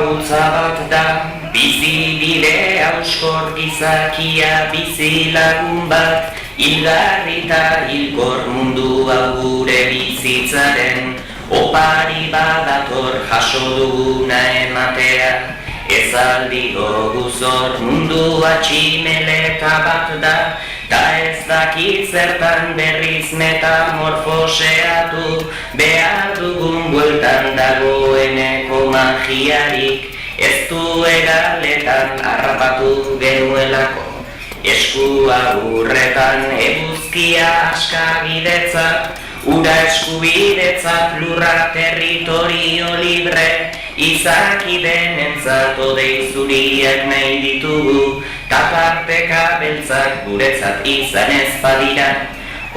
gauza bat da, bizi bide hauskor gizakia bizi lagun bat, hilgarri eta hilkor mundu hau gure bizitzaren, opari badator jaso duguna ematea, ez aldigo guzor mundua tximeleta bat da, ta ez dakit zertan berriz metamorfoseatu, behar dugun bueltan dagoeneko magiarik, ez du egaletan harrapatu genuelako. Eskua urretan eguzkia askabidetzat, ura eskubidetzat lurra territorio libre, izaki denentzat odei zuriak nahi ditugu, taparteka beltzak guretzat izan ez badira,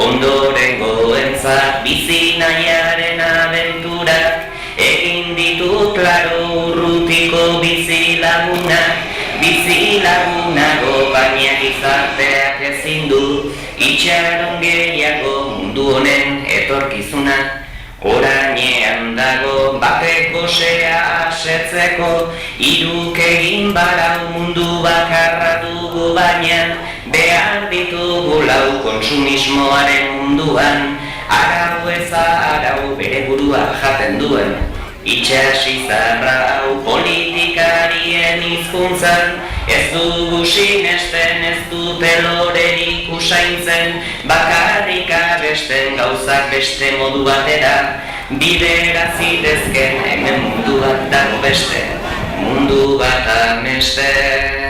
ondorengoentzat bizi nahiaren abenturak, egin ditu klaro urrutiko bizi lagunak, bizi lagunago baina gizarteak ezin du, itxaron gehiago mundu honen etorkizuna. Orainean dago batek gosea asetzeko, hiruk egin barau mundu bakarra dugu baina, behar ditugu lau kontsumismoaren munduan, arau eza arau bere burua jaten duen. Itxasizarra hau politikarien hizkuntzan, ez dugu sinesten, ez dute lorerik usaintzen, bakarrik abesten gauzak beste modu batera, bidera zitezken hemen mundu bat dago beste, mundu bat ameste.